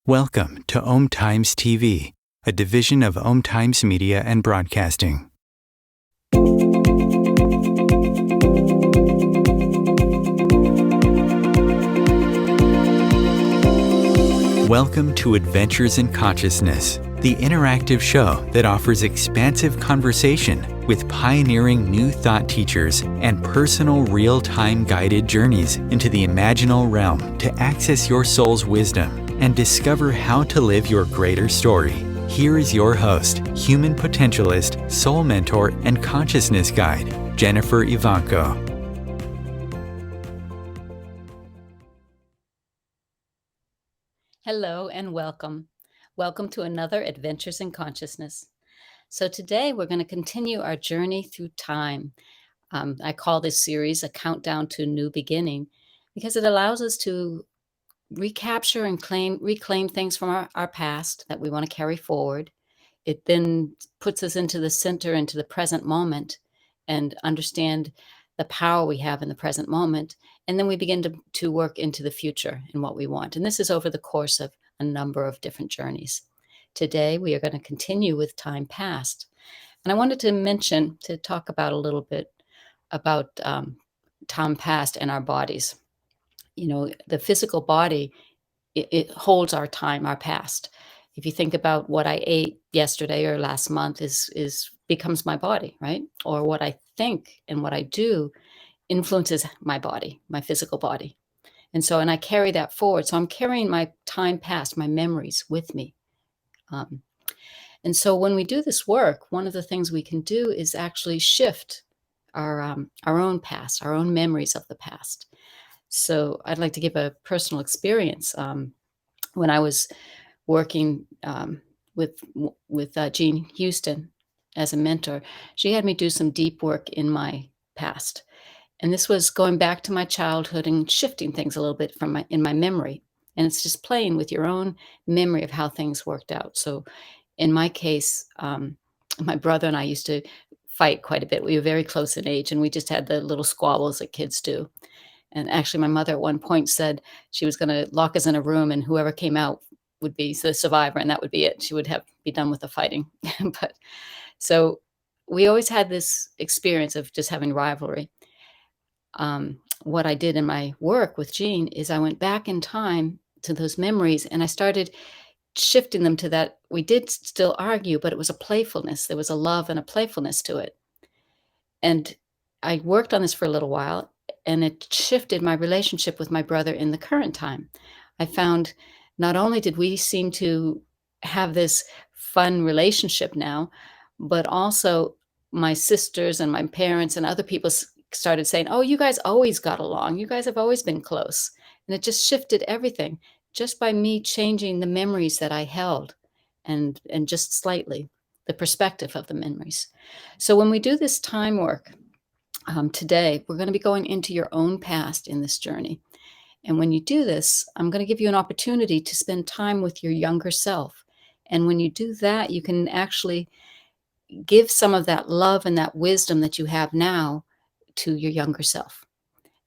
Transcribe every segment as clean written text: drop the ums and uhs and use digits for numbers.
Welcome to Om Times TV, a division of Om Times Media and Broadcasting. Welcome to Adventures in Consciousness, the interactive show that offers expansive conversation with pioneering new thought teachers and personal real-time guided journeys into the imaginal realm to access your soul's wisdom and discover how to live your greater story. Here is your host, human potentialist, soul mentor, and consciousness guide, Jennifer Ivanko. Hello and welcome. Welcome to another Adventures in Consciousness. So today we're going to continue our journey through time. I call this series A Countdown to a New Beginning because it allows us to recapture and reclaim things from our past that we want to carry forward. It then puts us into the center, into the present moment, and understand the power we have in the present moment. And then we begin to work into the future and what we want. And this is over the course of a number of different journeys. Today, we are going to continue with time past. And I wanted to talk about a little bit about time past and our bodies. You know, the physical body, it holds our time, our past. If you think about what I ate yesterday or last month becomes my body, right? Or what I think and what I do influences my body, my physical body. And I carry that forward. So I'm carrying my time past, my memories with me. And so when we do this work, one of the things we can do is actually shift our own past, our own memories of the past. So I'd like to give a personal experience. When I was working with Jean Houston as a mentor, she had me do some deep work in my past. And this was going back to my childhood and shifting things a little bit in my memory. And it's just playing with your own memory of how things worked out. So in my case, my brother and I used to fight quite a bit. We were very close in age, and we just had the little squabbles that kids do. And actually, my mother at one point said she was going to lock us in a room, and whoever came out would be the survivor, and that would be it. She would be done with the fighting. But so we always had this experience of just having rivalry. What I did in my work with Jean is I went back in time to those memories, and I started shifting them to that. We did still argue, but it was a playfulness. There was a love and a playfulness to it. And I worked on this for a little while, and it shifted my relationship with my brother in the current time. I found not only did we seem to have this fun relationship now, but also my sisters and my parents and other people started saying, "Oh, you guys always got along. You guys have always been close." And it just shifted everything just by me changing the memories that I held and just slightly the perspective of the memories. So when we do this time work today, we're going to be going into your own past in this journey. And when you do this, I'm going to give you an opportunity to spend time with your younger self. And when you do that, you can actually give some of that love and that wisdom that you have now to your younger self.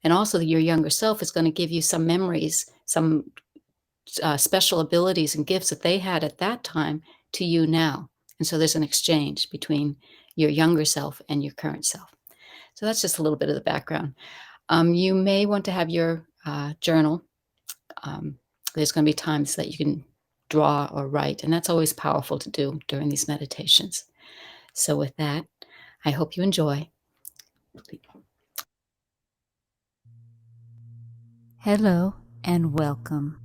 And also your younger self is going to give you some memories, some special abilities and gifts that they had at that time to you now. And so there's an exchange between your younger self and your current self. So that's just a little bit of the background. You may want to have your journal. There's going to be times that you can draw or write, and that's always powerful to do during these meditations. So with that, I hope you enjoy. Hello and welcome.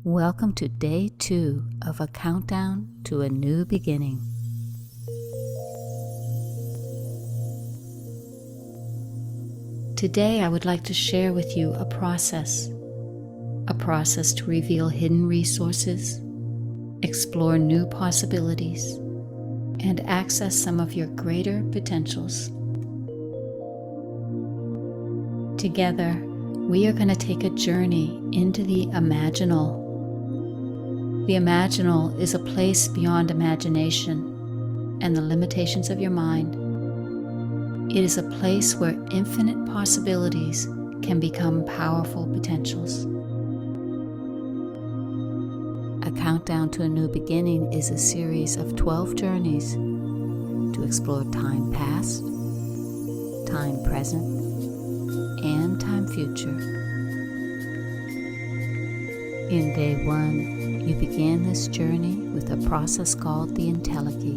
Welcome to day 2 of A Countdown to a New Beginning. Today, I would like to share with you a process to reveal hidden resources, explore new possibilities, and access some of your greater potentials. Together, we are going to take a journey into the imaginal. The imaginal is a place beyond imagination and the limitations of your mind. It is a place where infinite possibilities can become powerful potentials. Countdown to a New Beginning is a series of 12 journeys to explore time past, time present, and time future. In day 1, you began this journey with a process called the entelechy,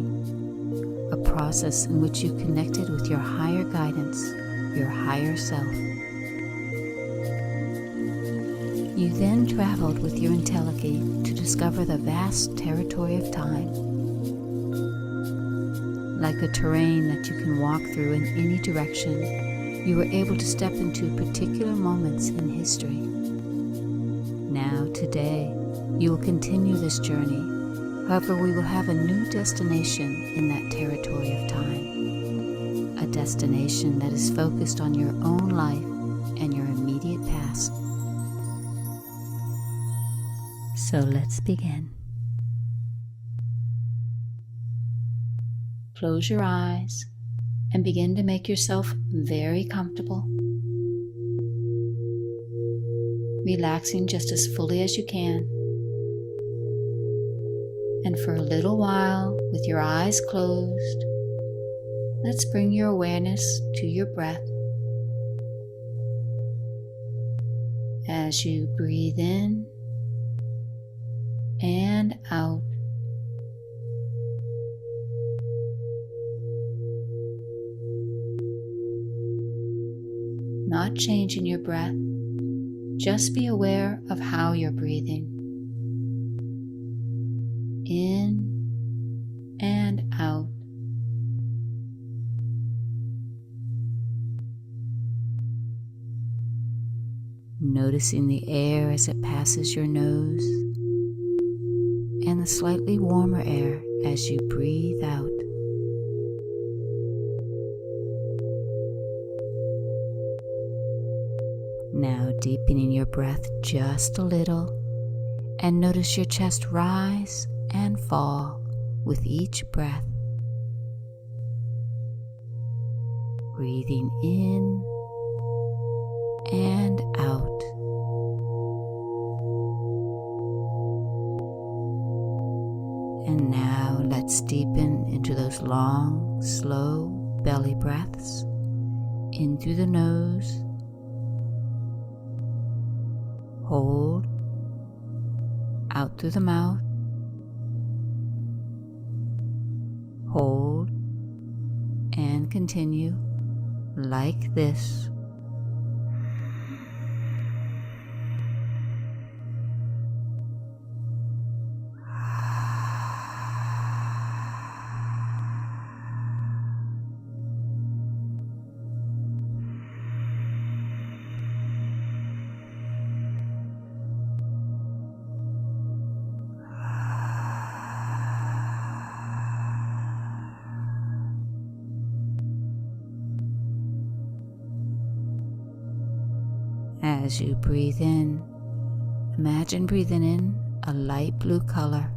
a process in which you connected with your higher guidance, your higher self. You then traveled with your entelechy to discover the vast territory of time. Like a terrain that you can walk through in any direction, you were able to step into particular moments in history. Now, today, you will continue this journey. However, we will have a new destination in that territory of time. A destination that is focused on your own life and your immediate past. So let's begin. Close your eyes and begin to make yourself very comfortable. Relaxing just as fully as you can. And for a little while, with your eyes closed, let's bring your awareness to your breath. As you breathe in and out, not changing your breath, just be aware of how you're breathing. In and out. Noticing the air as it passes your nose and the slightly warmer air as you breathe out. Now deepening your breath just a little, and notice your chest rise and fall with each breath. Breathing in and out. And now let's deepen into those long, slow belly breaths in through the nose. Hold, out through the mouth. Hold, and continue like this. As you breathe in, imagine breathing in a light blue color,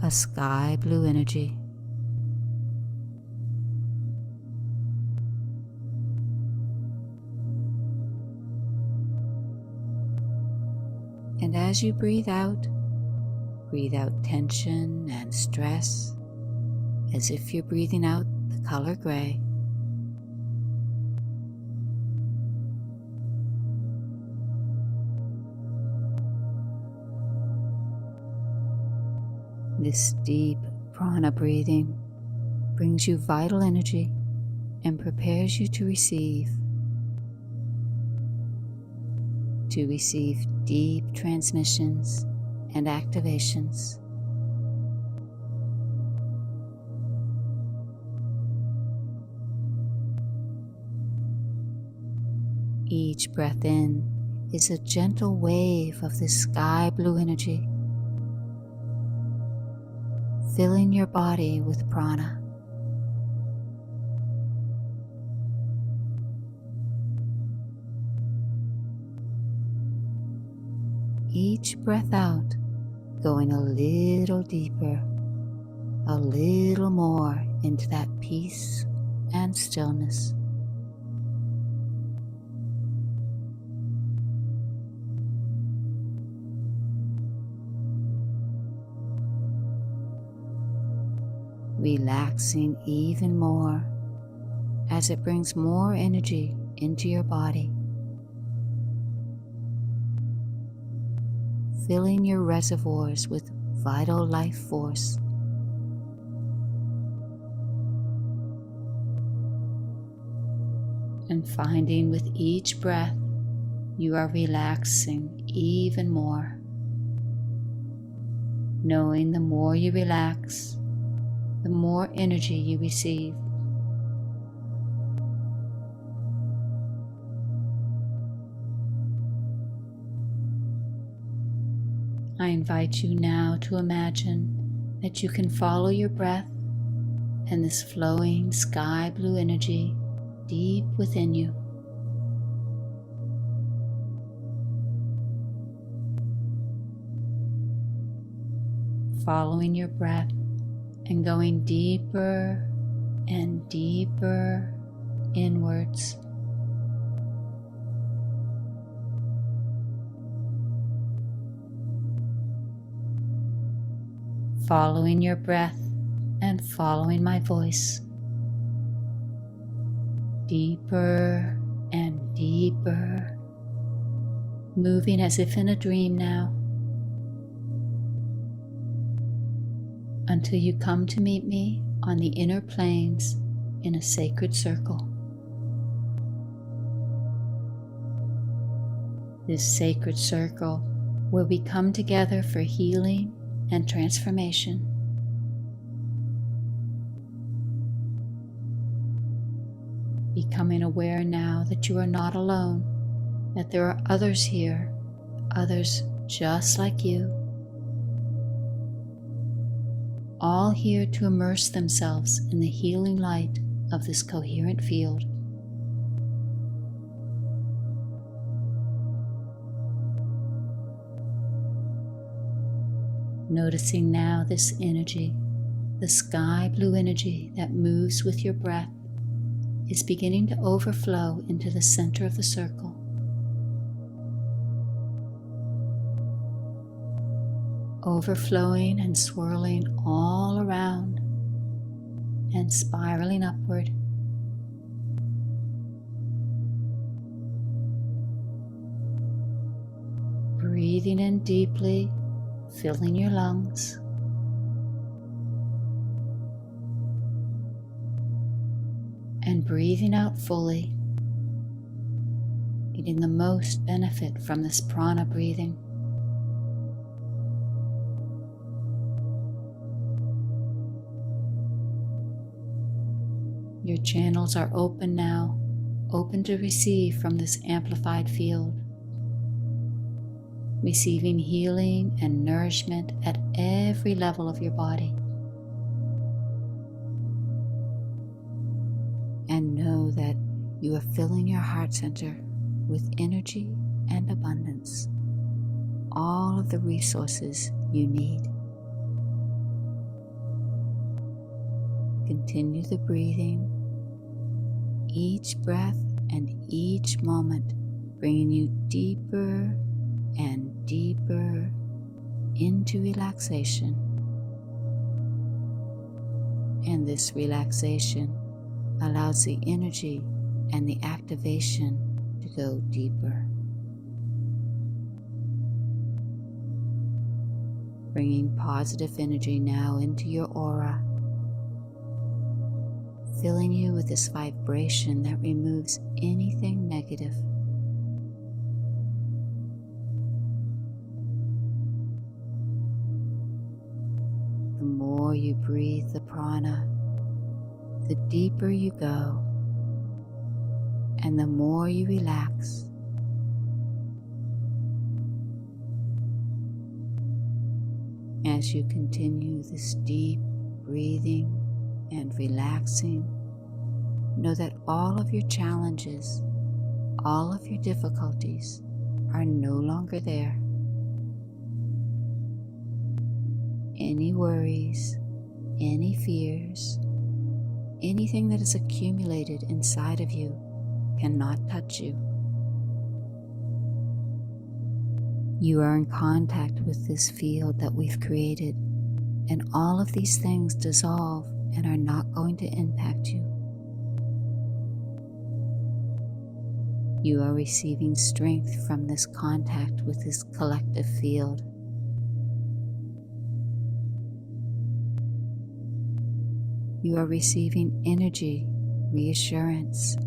a sky blue energy. And as you breathe out tension and stress, as if you're breathing out the color gray. This deep prana breathing brings you vital energy and prepares you to receive deep transmissions and activations. Each breath in is a gentle wave of this sky blue energy, filling your body with prana. Each breath out, going a little deeper, a little more into that peace and stillness. relaxing even more as it brings more energy into your body, filling your reservoirs with vital life force. And finding with each breath, you are relaxing even more, knowing the more you relax, the more energy you receive. I invite you now to imagine that you can follow your breath and this flowing sky blue energy deep within you. Following your breath and going deeper and deeper inwards. Following your breath and following my voice. Deeper and deeper, moving as if in a dream now, until you come to meet me on the inner planes in a sacred circle. This sacred circle where we come together for healing and transformation. Becoming aware now that you are not alone, that there are others here, others just like you, all here to immerse themselves in the healing light of this coherent field. Noticing now this energy, the sky blue energy that moves with your breath, is beginning to overflow into the center of the circle. Overflowing and swirling all around and spiraling upward. Breathing in deeply, filling your lungs. And breathing out fully, getting the most benefit from this prana breathing. Your channels are open now, open to receive from this amplified field, receiving healing and nourishment at every level of your body. And know that you are filling your heart center with energy and abundance, all of the resources you need. Continue the breathing, each breath and each moment bringing you deeper and deeper into relaxation. And this relaxation allows the energy and the activation to go deeper. Bringing positive energy now into your aura, filling you with this vibration that removes anything negative. The more you breathe the prana, the deeper you go, and the more you relax. As you continue this deep breathing and relaxing, know that all of your challenges, all of your difficulties are no longer there. Any worries, any fears, anything that is accumulated inside of you cannot touch you. You are in contact with this field that we've created, and all of these things dissolve and are not going to impact you. You are receiving strength from this contact with this collective field. You are receiving energy, reassurance,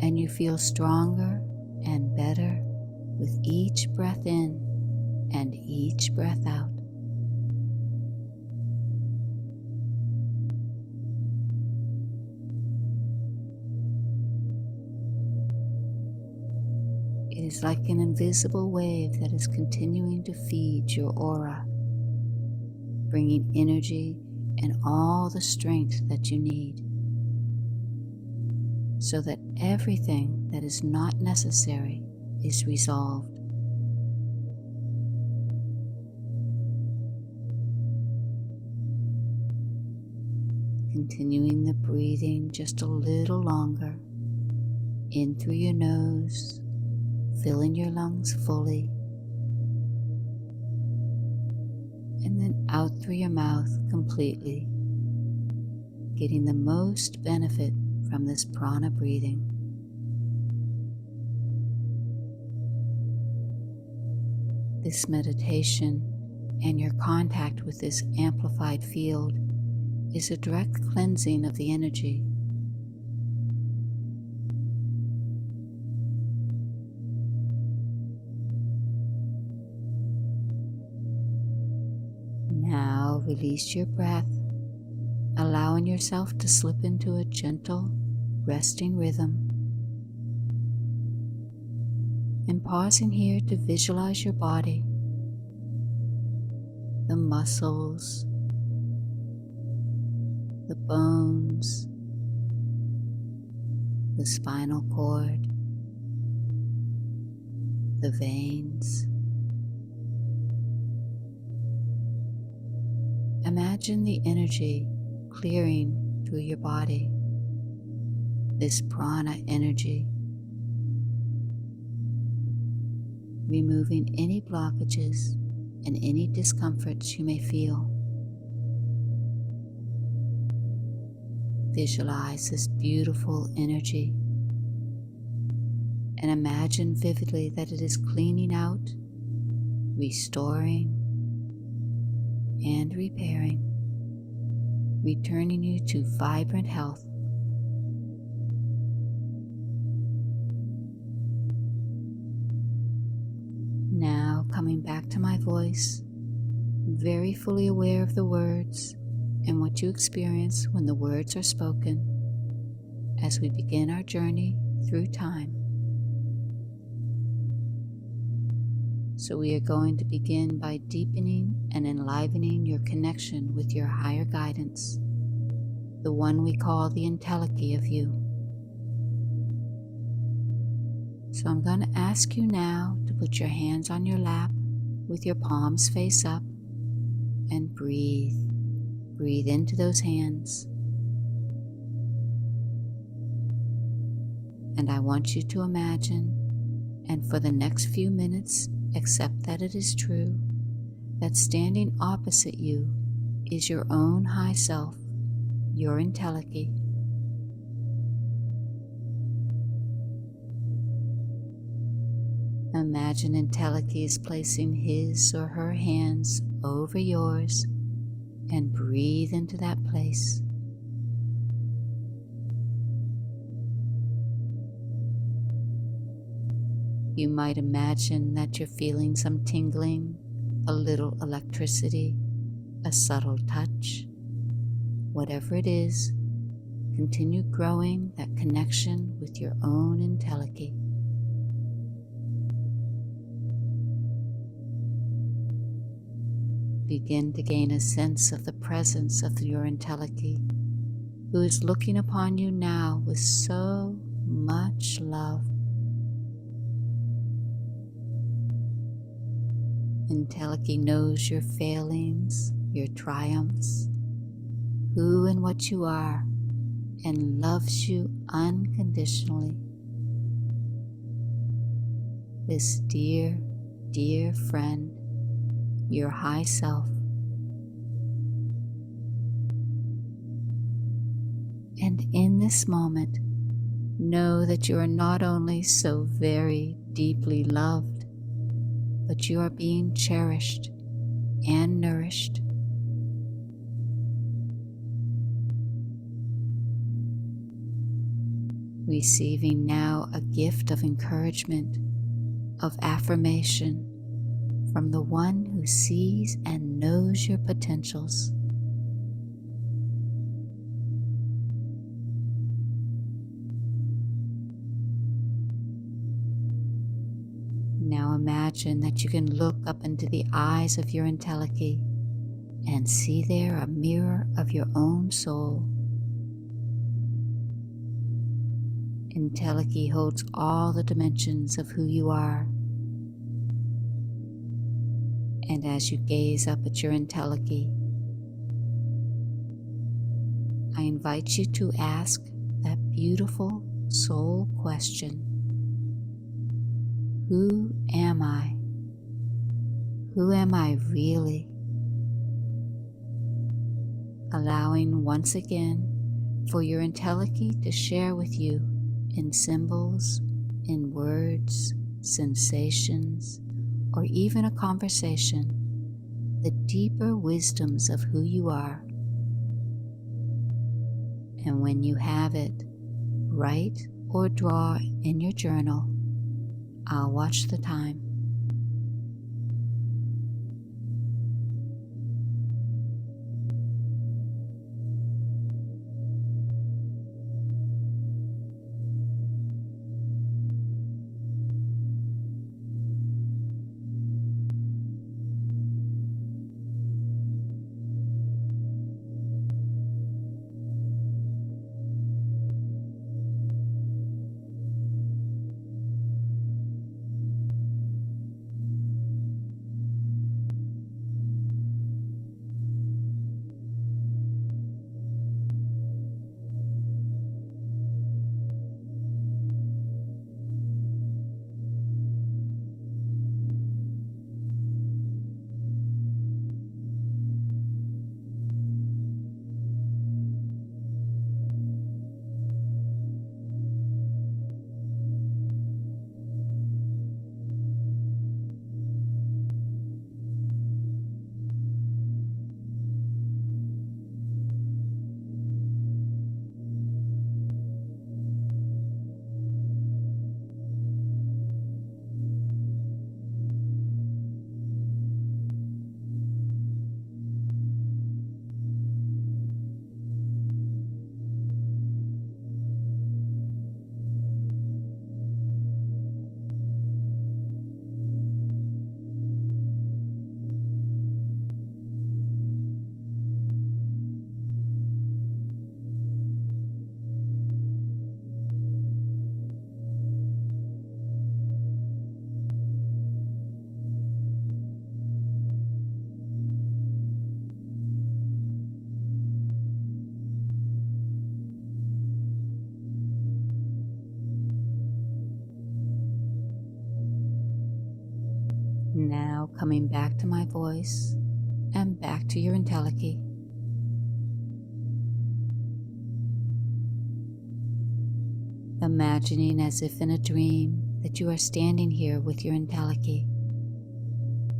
and you feel stronger and better with each breath in and each breath out. It is like an invisible wave that is continuing to feed your aura, bringing energy and all the strength that you need, so that everything that is not necessary is resolved. Continuing the breathing just a little longer, in through your nose, filling your lungs fully, and then out through your mouth completely, getting the most benefit from this prana breathing. This meditation and your contact with this amplified field is a direct cleansing of the energy. Now release your breath, allowing yourself to slip into a gentle, resting rhythm. And pausing here to visualize your body, the muscles, the bones, the spinal cord, the veins. Imagine the energy clearing through your body, this prana energy, removing any blockages and any discomforts you may feel. Visualize this beautiful energy and imagine vividly that it is cleaning out, restoring, and repairing, returning you to vibrant health. Now coming back to my voice, very fully aware of the words and what you experience when the words are spoken as we begin our journey through time. So we are going to begin by deepening and enlivening your connection with your higher guidance, the one we call the entelechy of you. So I'm going to ask you now to put your hands on your lap with your palms face up and breathe. Breathe into those hands. And I want you to imagine, and for the next few minutes, accept that it is true, that standing opposite you is your own high self, your entelechy. Imagine entelechy is placing his or her hands over yours and breathe into that place. You might imagine that you're feeling some tingling, a little electricity, a subtle touch. Whatever it is, continue growing that connection with your own entelechy. Begin to gain a sense of the presence of your entelechy, who is looking upon you now with so much love. Entelechy knows your failings, your triumphs, who and what you are, and loves you unconditionally. This dear, dear friend, your high self. And in this moment, know that you are not only so very deeply loved, but you are being cherished and nourished. Receiving now a gift of encouragement, of affirmation from the one who sees and knows your potentials. Now imagine that you can look up into the eyes of your entelechy and see there a mirror of your own soul. Entelechy holds all the dimensions of who you are. And as you gaze up at your entelechy, I invite you to ask that beautiful soul question: who am I? Who am I really? Allowing once again for your entelechy to share with you in symbols, in words, sensations, or even a conversation, the deeper wisdoms of who you are. And when you have it, write or draw in your journal. I'll watch the time. Now coming back to my voice and back to your entelechy. Imagining as if in a dream that you are standing here with your entelechy,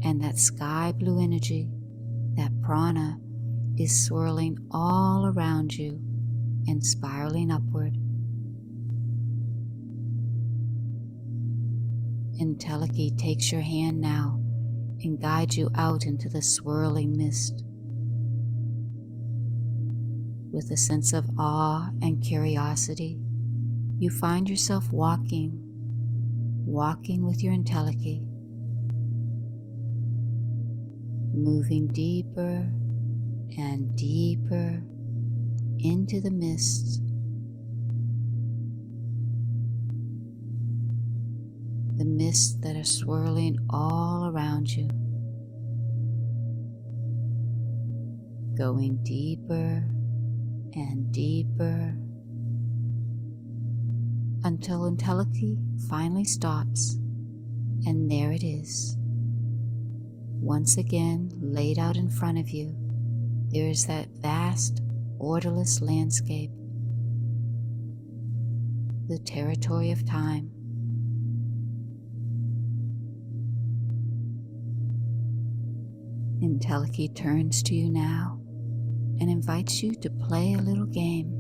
and that sky blue energy, that prana, is swirling all around you and spiraling upward. Entelechy takes your hand now and guides you out into the swirling mist. With a sense of awe and curiosity, you find yourself walking with your entelechy, moving deeper and deeper into the mist. The mists that are swirling all around you, going deeper and deeper until entelechy finally stops, and there it is. Once again laid out in front of you, there is that vast, orderless landscape the territory of time. Entelechy turns to you now and invites you to play a little game.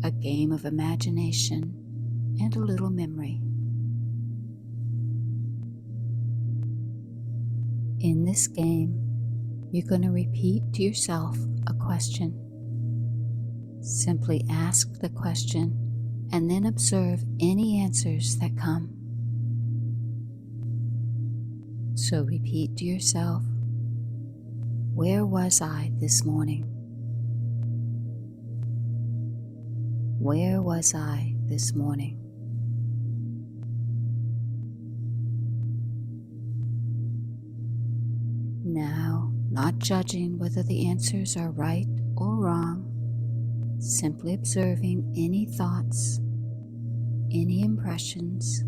A game of imagination and a little memory. In this game, you're going to repeat to yourself a question. Simply ask the question and then observe any answers that come. So repeat to yourself, where was I this morning? Where was I this morning? Now, not judging whether the answers are right or wrong, simply observing any thoughts, any impressions,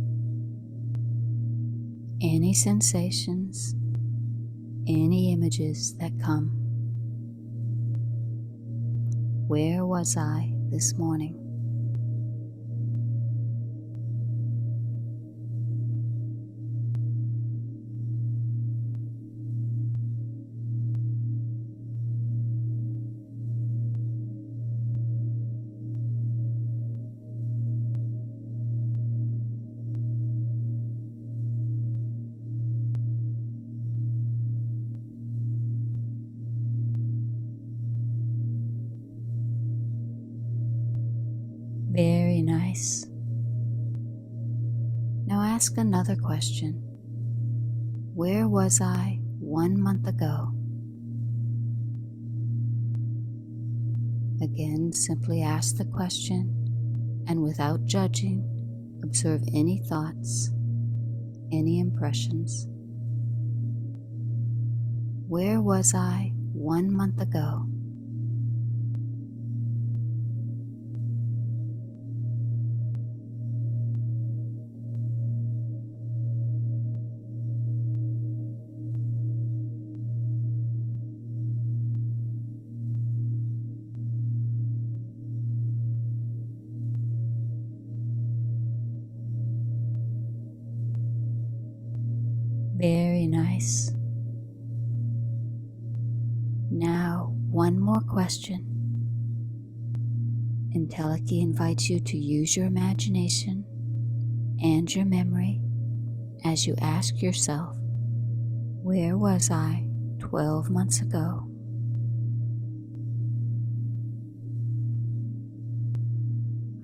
any sensations, any images that come. Where was I this morning? Very nice. Now ask another question. Where was I 1 month ago? Again, simply ask the question and without judging, observe any thoughts, any impressions. Where was I 1 month ago? Very nice. Now, one more question. Entelechy invites you to use your imagination and your memory as you ask yourself, where was I 12 months ago?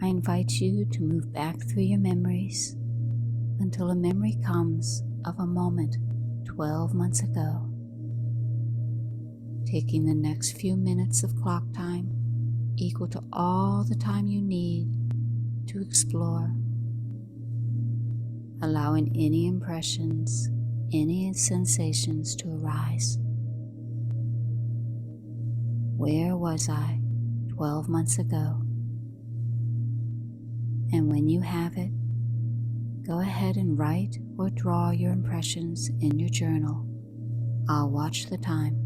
I invite you to move back through your memories until a memory comes of a moment 12 months ago. Taking the next few minutes of clock time equal to all the time you need to explore, allowing any impressions, any sensations to arise. Where was I 12 months ago? And when you have it, go ahead and write or draw your impressions in your journal. I'll watch the time.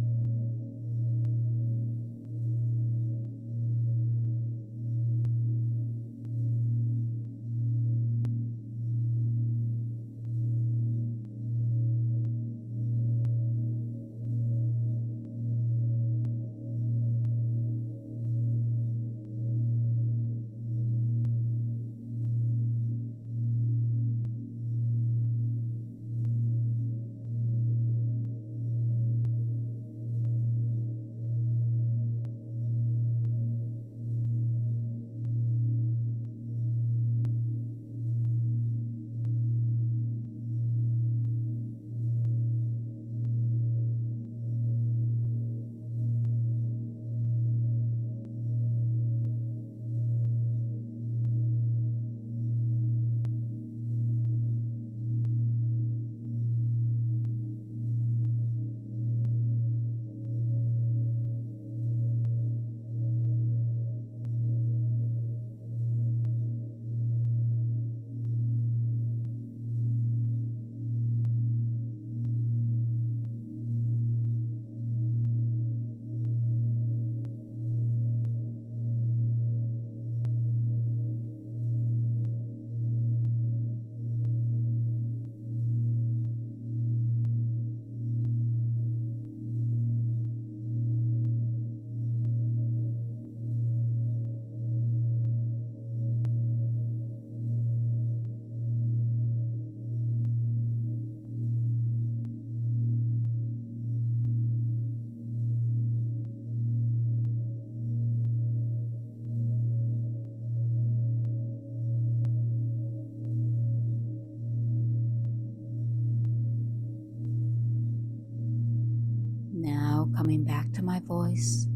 Now coming back to my voice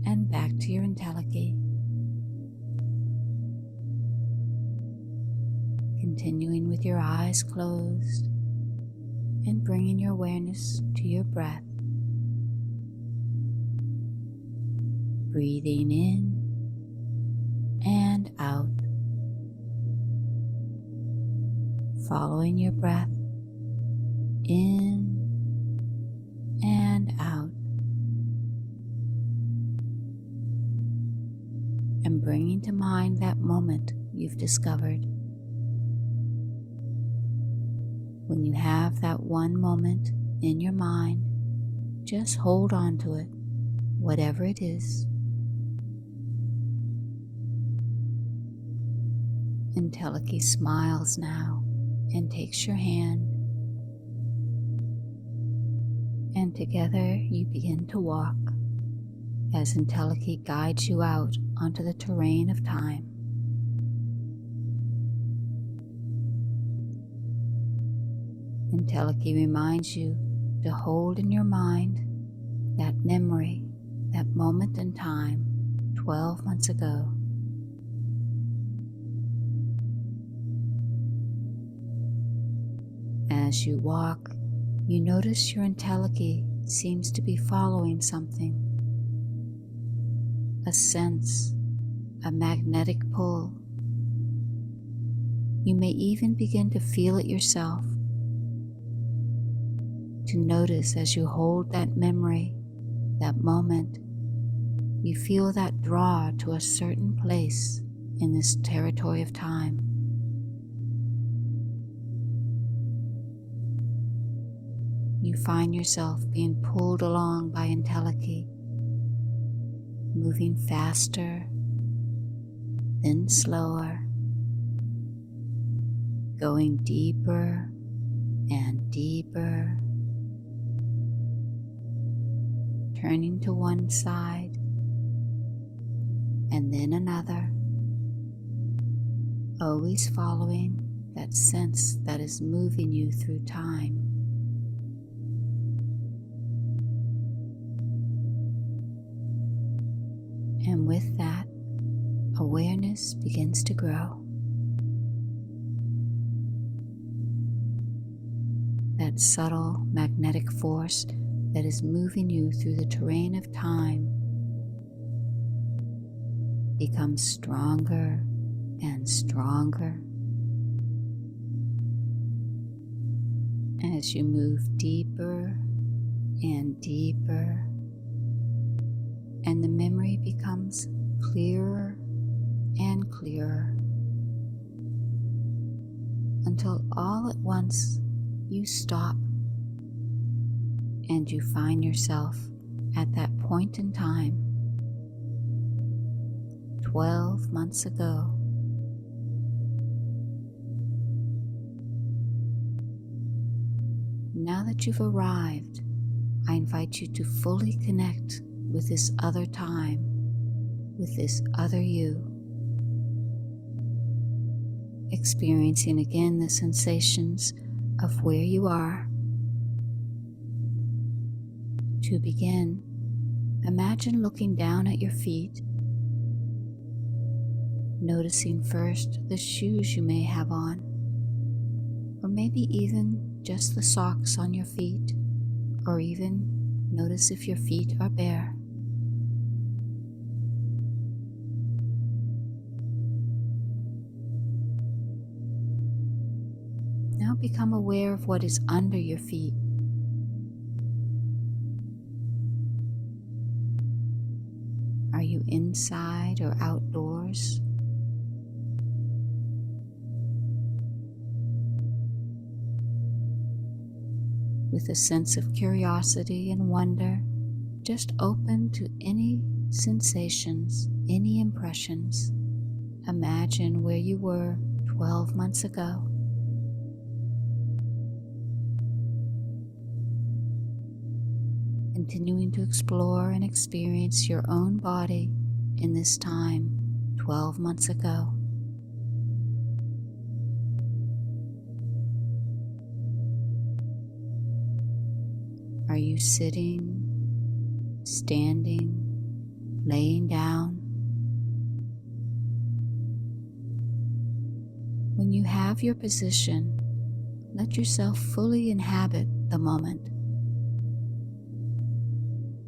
and back to your entelechy. Continuing with your eyes closed and bringing your awareness to your breath. Breathing in and out. Following your breath in and out. And bringing to mind that moment you've discovered. When you have that one moment in your mind, just hold on to it, whatever it is. Entelechy smiles now and takes your hand, and together you begin to walk as Entelechy guides you out onto the terrain of time. Entelechy reminds you to hold in your mind that memory, that moment in time 12 months ago. As you walk, you notice your entelechy seems to be following something. A sense, a magnetic pull. You may even begin to feel it yourself. To notice as you hold that memory, that moment, you feel that draw to a certain place in this territory of time. You find yourself being pulled along by entelechy, moving faster, then slower, going deeper and deeper, turning to one side and then another, always following that sense that is moving you through time. And with that, awareness begins to grow. That subtle magnetic force that is moving you through the terrain of time becomes stronger and stronger as you move deeper and deeper, and the memory becomes clearer and clearer until all at once you stop and you find yourself at that point in time 12 months ago. Now that you've arrived, I invite you to fully connect with this other time, with this other you. Experiencing again the sensations of where you are. To begin, imagine looking down at your feet, noticing first the shoes you may have on, or maybe even just the socks on your feet, or even notice if your feet are bare. Now become aware of what is under your feet. Are you inside or outdoors? With a sense of curiosity and wonder, just open to any sensations, any impressions. Imagine where you were 12 months ago. Continuing to explore and experience your own body in this time 12 months ago. Are you sitting standing, laying down. When you have your position, let yourself fully inhabit the moment.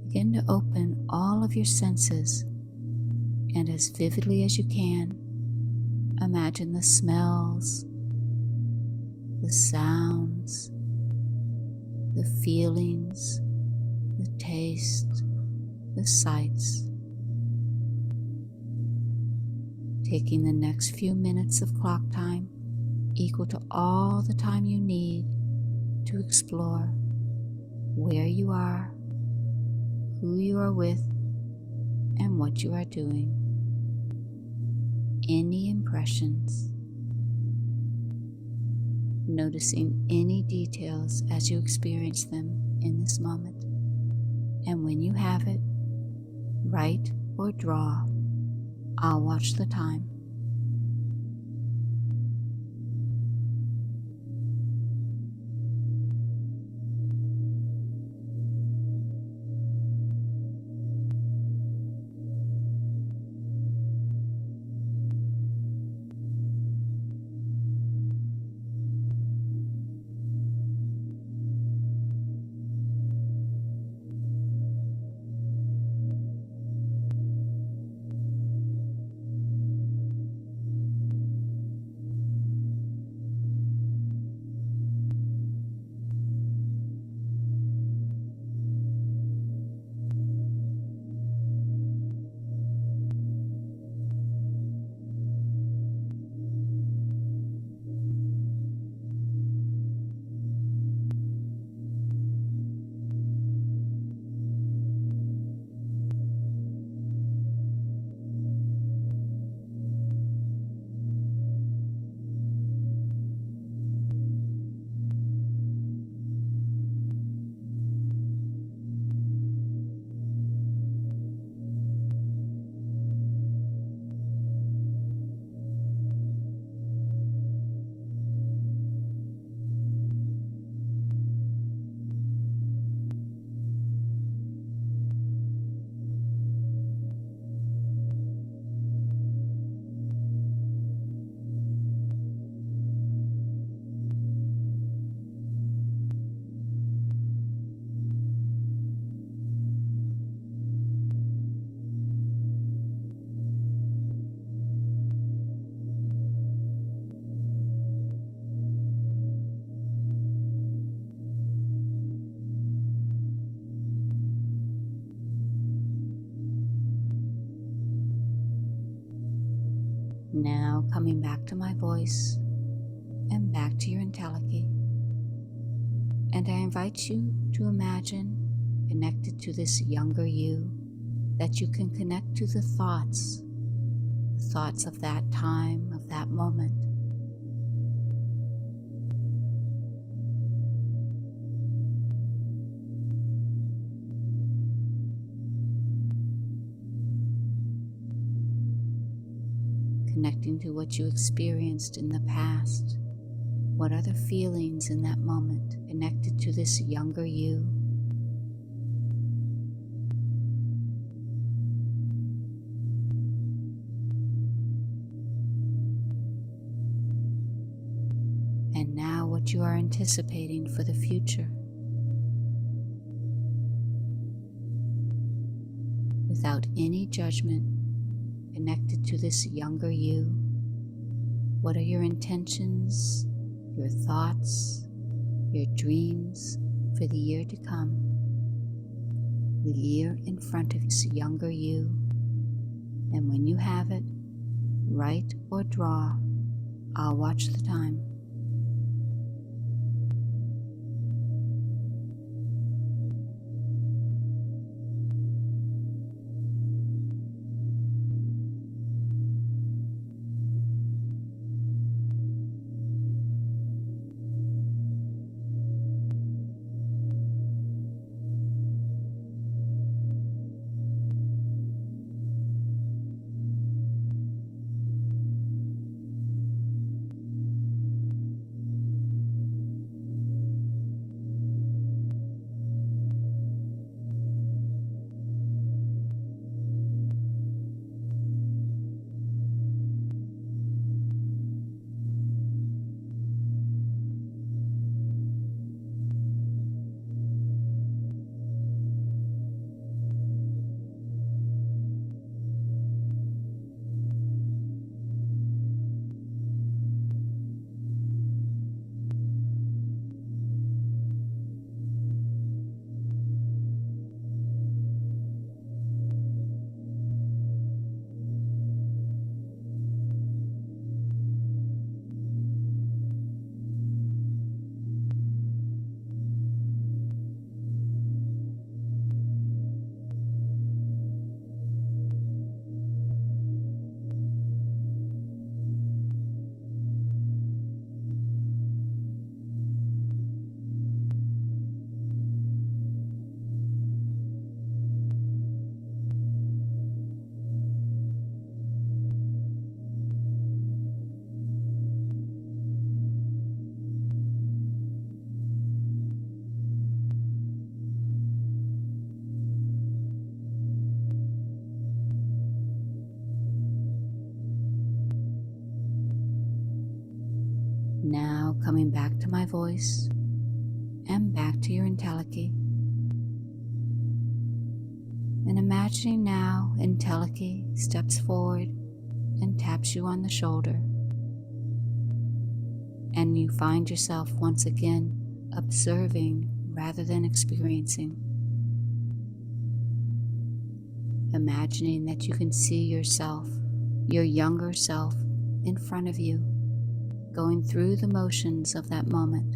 Begin to open all of your senses, and as vividly as you can, imagine the smells, the sounds, the feelings, the taste, the sights. Taking the next few minutes of clock time equal to all the time you need to explore where you are, who you are with, and what you are doing. Any impressions, noticing any details as you experience them in this moment. And when you have it, write or draw. I'll watch the time. Now coming back to my voice and back to your entelechy. And I invite you to imagine, connected to this younger you, that you can connect to the thoughts of that time, of that moment. Connecting to what you experienced in the past. What are the feelings in that moment connected to this younger you? And now what you are anticipating for the future. Without any judgment, connected to this younger you. What are your intentions, your thoughts, your dreams for the year to come? The year in front of this younger you. And when you have it, write or draw. I'll watch the time. Now coming back to my voice and back to your entelechy. And imagining now entelechy steps forward and taps you on the shoulder. And you find yourself once again observing rather than experiencing. Imagining that you can see yourself, your younger self, in front of you, going through the motions of that moment.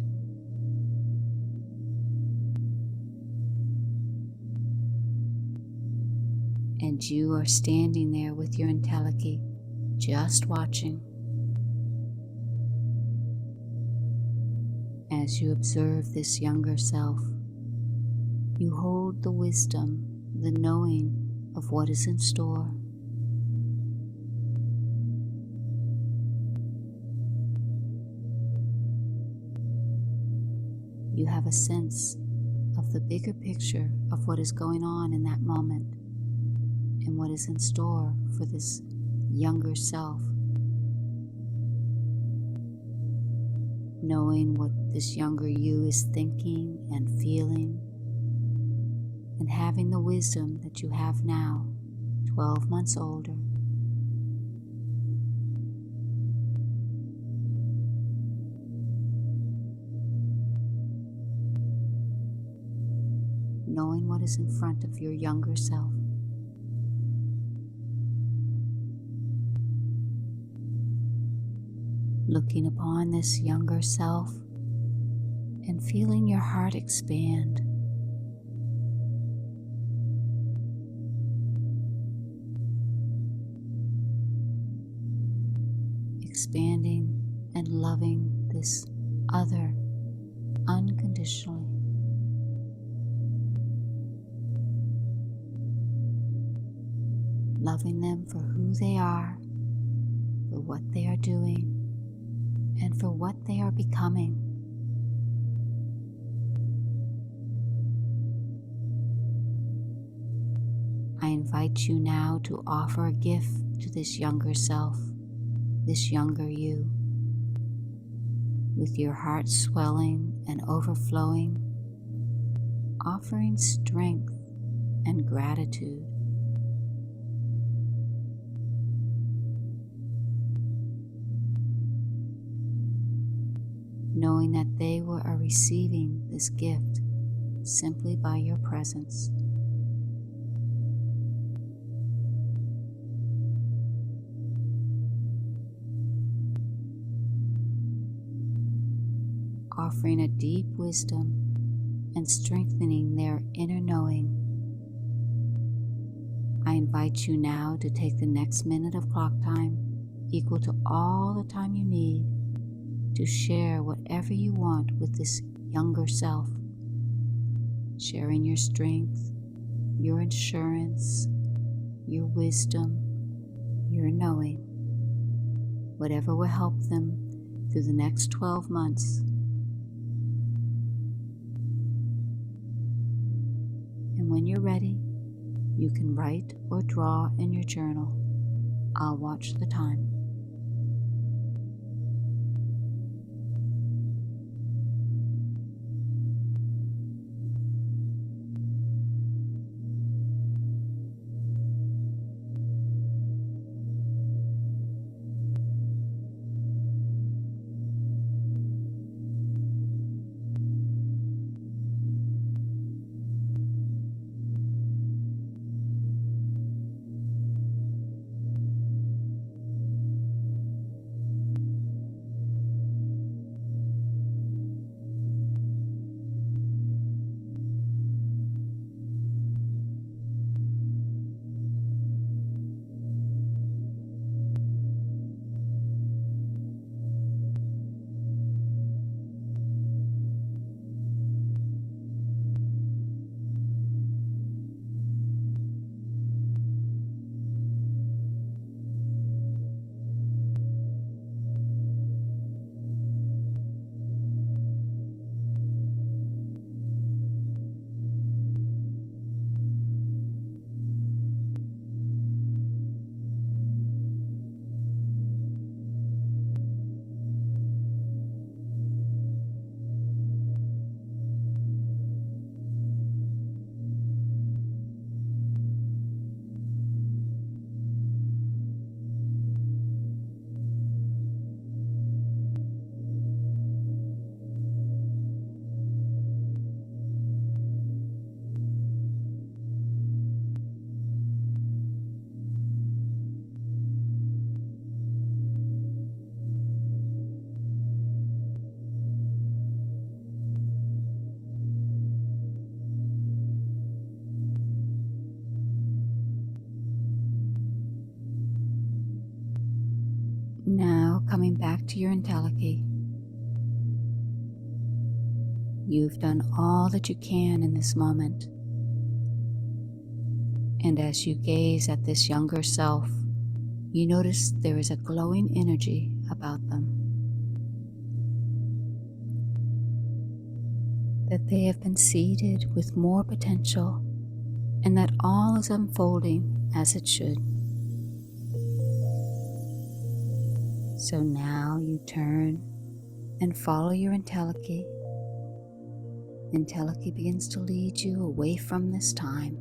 And you are standing there with your entelechy, just watching. As you observe this younger self, you hold the wisdom, the knowing of what is in store. You have a sense of the bigger picture of what is going on in that moment and what is in store for this younger self. Knowing what this younger you is thinking and feeling, and having the wisdom that you have now, 12 months older. Knowing what is in front of your younger self. Looking upon this younger self and feeling your heart expand. Expanding and loving this other unconditionally. Loving them for who they are, for what they are doing, and for what they are becoming. I invite you now to offer a gift to this younger self, this younger you, with your heart swelling and overflowing, offering strength and gratitude. Knowing that they are receiving this gift simply by your presence. Offering a deep wisdom and strengthening their inner knowing. I invite you now to take the next minute of clock time, equal to all the time you need, to share whatever you want with this younger self. Sharing your strength, your assurance, your wisdom, your knowing. Whatever will help them through the next 12 months. And when you're ready, you can write or draw in your journal. I'll watch the time. coming back to your entelechy. You've done all that you can in this moment. And as you gaze at this younger self, you notice there is a glowing energy about them. That they have been seeded with more potential and that all is unfolding as it should. So now you turn and follow your entelechy. Entelechy begins to lead you away from this time,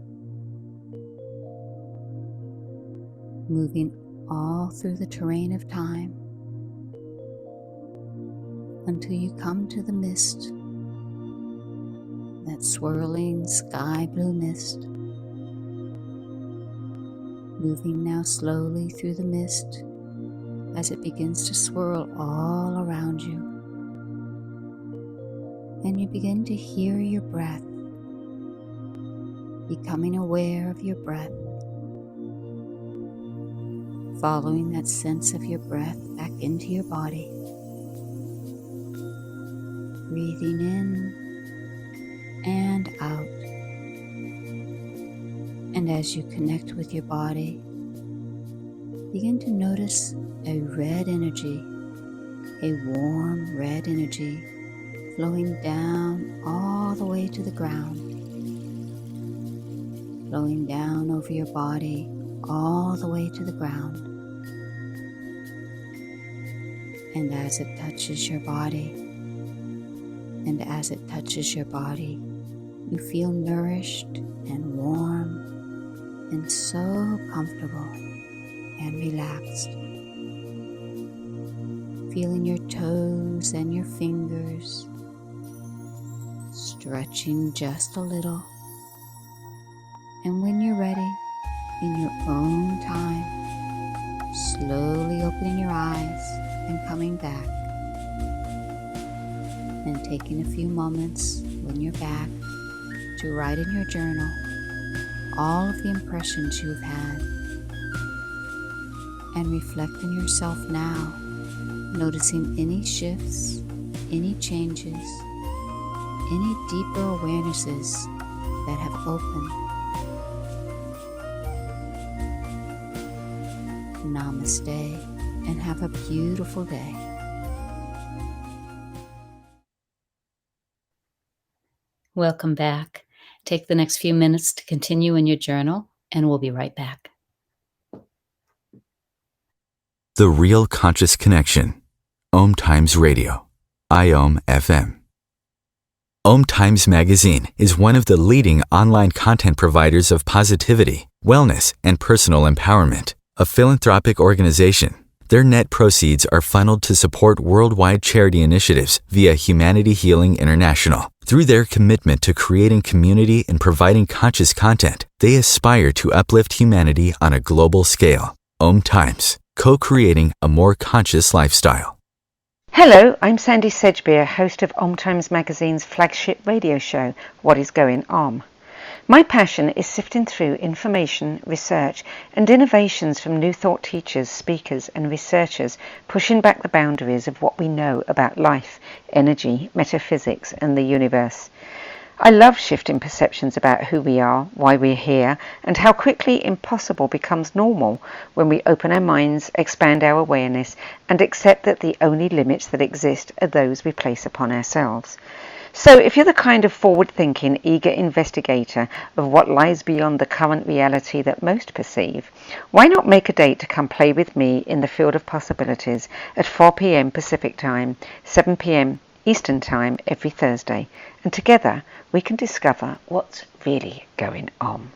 moving all through the terrain of time until you come to the mist, that swirling sky blue mist, moving now slowly through the mist as it begins to swirl all around you. And you begin to hear your breath, becoming aware of your breath, following that sense of your breath back into your body, breathing in and out. And as you connect with your body, begin to notice a red energy, a warm red energy flowing down all the way to the ground, flowing down over your body all the way to the ground. And as it touches your body, you feel nourished and warm and so comfortable and relaxed. Feeling your toes and your fingers stretching just a little. And when you're ready, in your own time, slowly opening your eyes and coming back. And taking a few moments when you're back to write in your journal all of the impressions you've had. And reflect on yourself now, noticing any shifts, any changes, any deeper awarenesses that have opened. Namaste, and have a beautiful day. Welcome back. Take the next few minutes to continue in your journal, and we'll be right back. The Real Conscious Connection. Om Times Radio. IOM FM. Om Times Magazine is one of the leading online content providers of positivity, wellness, and personal empowerment. A philanthropic organization, their net proceeds are funneled to support worldwide charity initiatives via Humanity Healing International. Through their commitment to creating community and providing conscious content, they aspire to uplift humanity on a global scale. Om Times, co-creating a more conscious lifestyle. Hello, I'm Sandy Sedgbeer, host of Om Times Magazine's flagship radio show, What is Going Om. My passion is sifting through information, research, and innovations from new thought teachers, speakers, and researchers pushing back the boundaries of what we know about life, energy, metaphysics, and the universe. I love shifting perceptions about who we are, why we're here, and how quickly impossible becomes normal when we open our minds, expand our awareness, and accept that the only limits that exist are those we place upon ourselves. So if you're the kind of forward-thinking, eager investigator of what lies beyond the current reality that most perceive, why not make a date to come play with me in the field of possibilities at 4 p.m. Pacific Time, 7 p.m. Eastern Time every Thursday, and together we can discover what's really going on.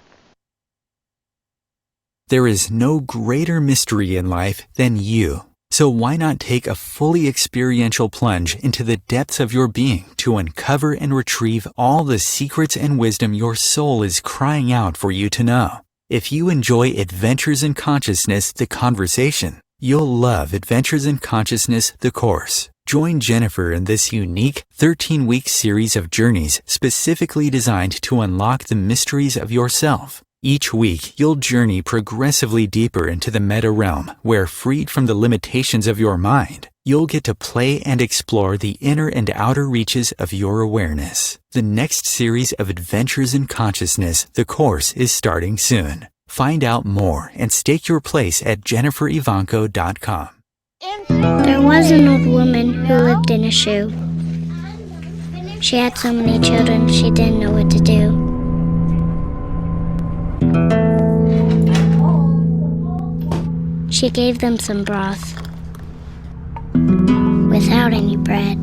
There is no greater mystery in life than you. So why not take a fully experiential plunge into the depths of your being to uncover and retrieve all the secrets and wisdom your soul is crying out for you to know? If you enjoy Adventures in Consciousness, the conversation, you'll love Adventures in Consciousness, the course. Join Jennifer in this unique 13-week series of journeys specifically designed to unlock the mysteries of yourself. Each week, you'll journey progressively deeper into the meta realm, where, freed from the limitations of your mind, you'll get to play and explore the inner and outer reaches of your awareness. The next series of Adventures in Consciousness, the course, is starting soon. Find out more and stake your place at jenniferivanco.com. There was an old woman who lived in a shoe. She had so many children she didn't know what to do. She gave them some broth without any bread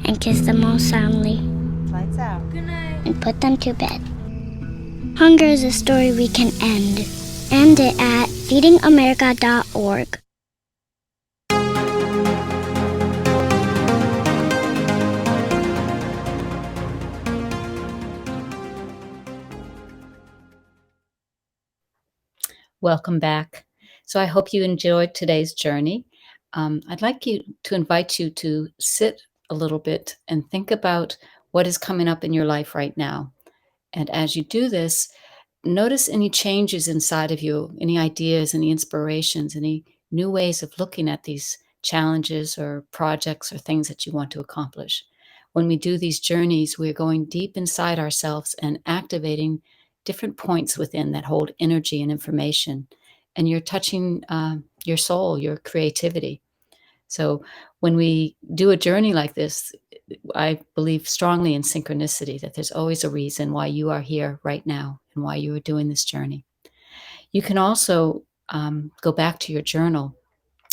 and kissed them all soundly. Lights out. Good night. And put them to bed. Hunger is a story we can end. End it at feedingamerica.org. Welcome back. So I hope you enjoyed today's journey. I'd like to invite you to sit a little bit and think about what is coming up in your life right now. And as you do this, notice any changes inside of you, any ideas, any inspirations, any new ways of looking at these challenges or projects or things that you want to accomplish. When we do these journeys, we're going deep inside ourselves and activating different points within that hold energy and information. And you're touching your soul, your creativity. So when we do a journey like this, I believe strongly in synchronicity, that there's always a reason why you are here right now and why you are doing this journey. You can also go back to your journal.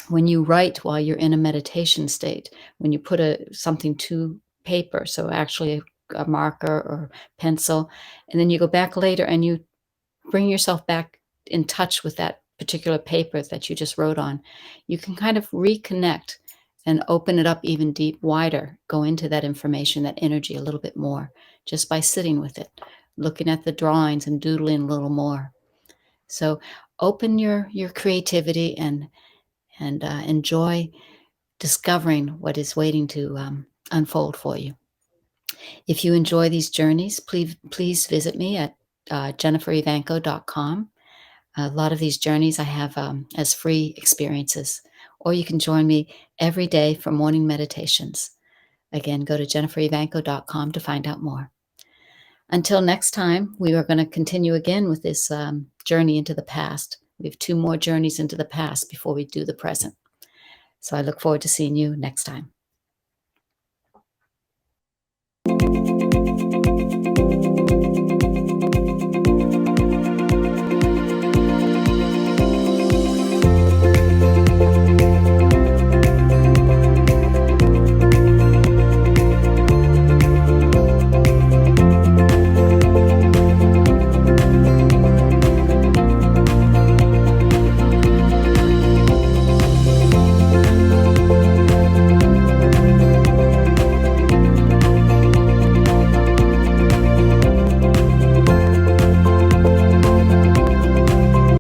When you write while you're in a meditation state, when you put something to paper, so actually a marker or pencil, and then you go back later and you bring yourself back in touch with that particular paper that you just wrote on, you can kind of reconnect and open it up even wider, go into that information, that energy a little bit more, just by sitting with it, looking at the drawings and doodling a little more. So open your creativity and enjoy discovering what is waiting to unfold for you. If you enjoy these journeys, please visit me at jenniferivanco.com. A lot of these journeys I have as free experiences, or you can join me every day for morning meditations. Again, go to jenniferivanco.com to find out more. Until next time, we are going to continue again with this journey into the past. We have 2 more journeys into the past before we do the present. So I look forward to seeing you next time.